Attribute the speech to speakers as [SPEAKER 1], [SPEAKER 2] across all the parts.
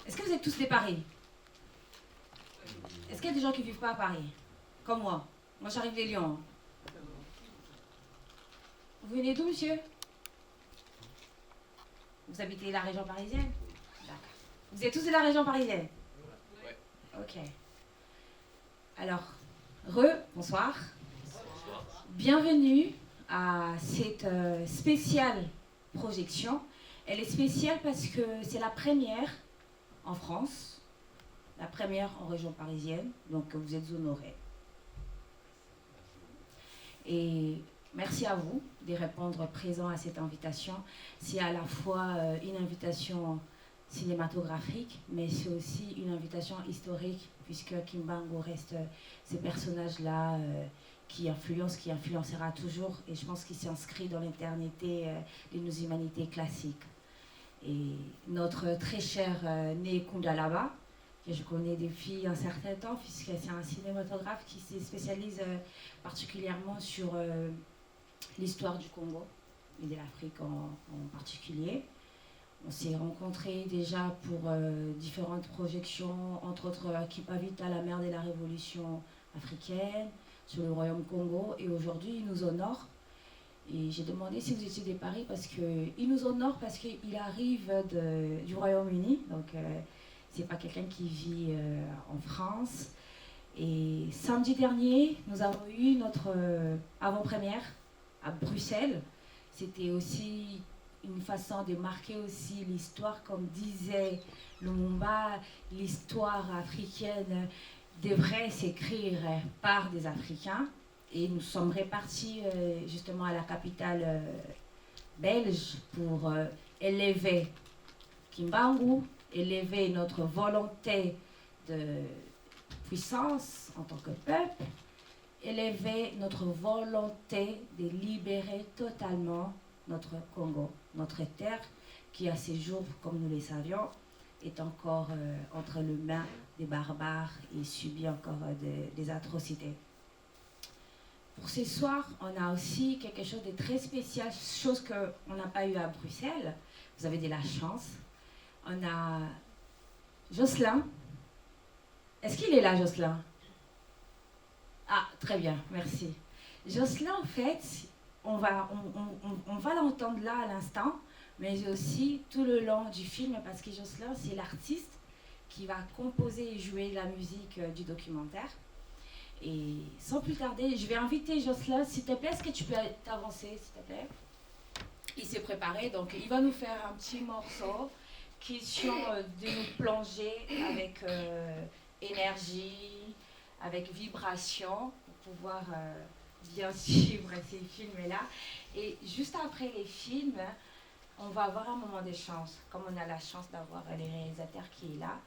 [SPEAKER 1] Est-ce que vous êtes tous de Paris? Est-ce qu'il y a des gens qui ne vivent pas à Paris? Comme moi. Moi, j'arrive de Lyon. Vous venez d'où, monsieur? Vous habitez la région parisienne? D'accord. Vous êtes tous de la région parisienne?
[SPEAKER 2] Ouais.
[SPEAKER 1] Ok. Alors, bonsoir. Bienvenue à cette spéciale projection. Elle est spéciale parce que c'est la première en France, la première en région parisienne, donc vous êtes honorés. Et merci à vous de répondre présent à cette invitation. C'est à la fois une invitation cinématographique, mais c'est aussi une invitation historique, puisque Kimbangu reste ces personnages-là qui influencera toujours, et je pense qu'il s'inscrit dans l'éternité de nos humanités classiques. Et notre très cher Né Kundalaba, que je connais depuis un certain temps, puisque c'est un cinématographe qui se spécialise particulièrement sur l'histoire du Congo et de l'Afrique en particulier. On s'est rencontrés déjà pour différentes projections, entre autres Kipavita, la mère de la révolution africaine, sur le royaume Congo, et aujourd'hui il nous honore. Et j'ai demandé si vous étiez de Paris parce qu'il nous honore parce qu'il arrive du Royaume-Uni, donc c'est pas quelqu'un qui vit en France. Et samedi dernier, nous avons eu notre avant-première à Bruxelles. C'était aussi une façon de marquer aussi l'histoire, comme disait Lumumba, l'histoire africaine devrait s'écrire par des Africains. Et nous sommes répartis justement à la capitale belge pour élever Kimbangu, élever notre volonté de puissance en tant que peuple, élever notre volonté de libérer totalement notre Congo, notre terre qui à ces jours, comme nous le savions, est encore entre les mains des barbares et subit encore des atrocités. Pour ce soir, on a aussi quelque chose de très spécial, chose qu'on n'a pas eu à Bruxelles. Vous avez de la chance. On a Jocelyn. Est-ce qu'il est là, Jocelyn? Ah, très bien, merci. Jocelyn, en fait, on va l'entendre là à l'instant, mais aussi tout le long du film, parce que Jocelyn, c'est l'artiste qui va composer et jouer la musique du documentaire. Et sans plus tarder, je vais inviter Jocelyn, s'il te plaît, est-ce que tu peux t'avancer, s'il te plaît? Il s'est préparé, donc il va nous faire un petit morceau, question de nous plonger avec énergie, avec vibration, pour pouvoir bien suivre ces films-là. Et juste après les films, on va avoir un moment d'échange, comme on a la chance d'avoir le réalisateur qui est là.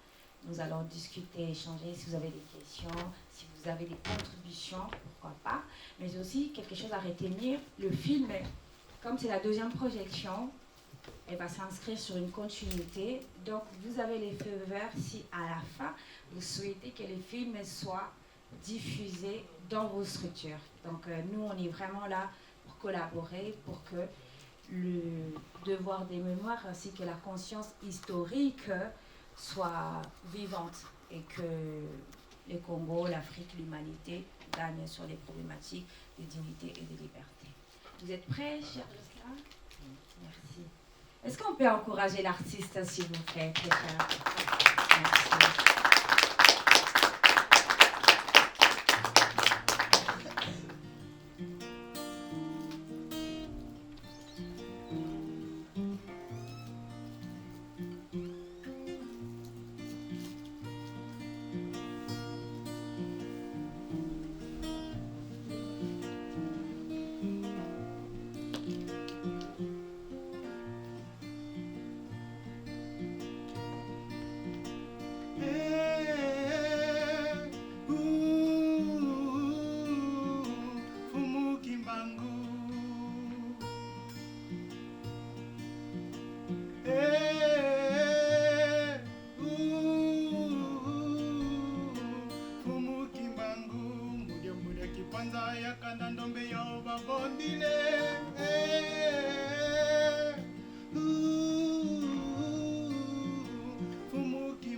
[SPEAKER 1] Nous allons discuter, échanger, si vous avez des questions, si vous avez des contributions, pourquoi pas. Mais aussi, quelque chose à retenir, le film, comme c'est la deuxième projection, elle va s'inscrire sur une continuité. Donc, vous avez les feux verts si à la fin, vous souhaitez que le film soit diffusé dans vos structures. Donc, nous, on est vraiment là pour collaborer, pour que le devoir des mémoires ainsi que la conscience historique soit vivante et que le Congo, l'Afrique, l'humanité gagnent sur les problématiques de dignité et de liberté. Vous êtes prêts, cher Jocelyn? Merci. Est-ce qu'on peut encourager l'artiste, s'il vous plaît? Merci.
[SPEAKER 3] Fumuki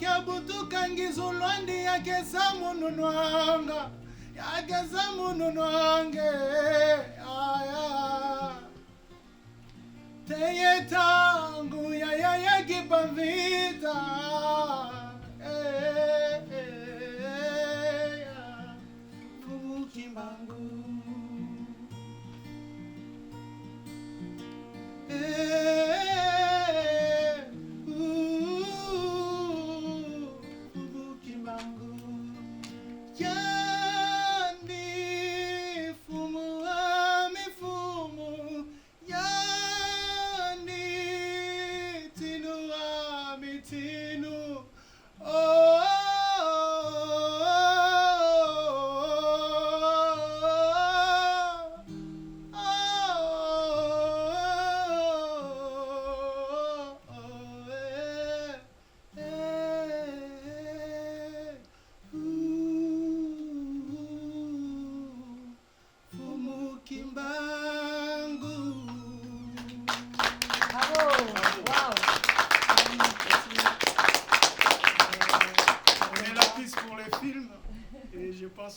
[SPEAKER 2] ya butuka ngizulwandi yageza mununwanga yageza mununwange aya teye tangu ya gibamvita Fumukimbangu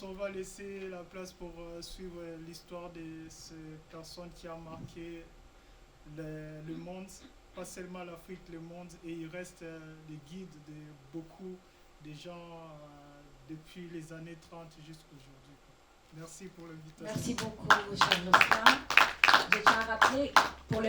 [SPEAKER 2] On va laisser la place pour suivre l'histoire de ces personnes qui a marqué le monde, pas seulement l'Afrique, le monde, et il reste des guides de beaucoup de gens depuis les années 30 jusqu'aujourd'hui. Merci pour l'invitation.
[SPEAKER 1] Merci beaucoup, cher Lucien. Je tiens à rappeler, pour le moment,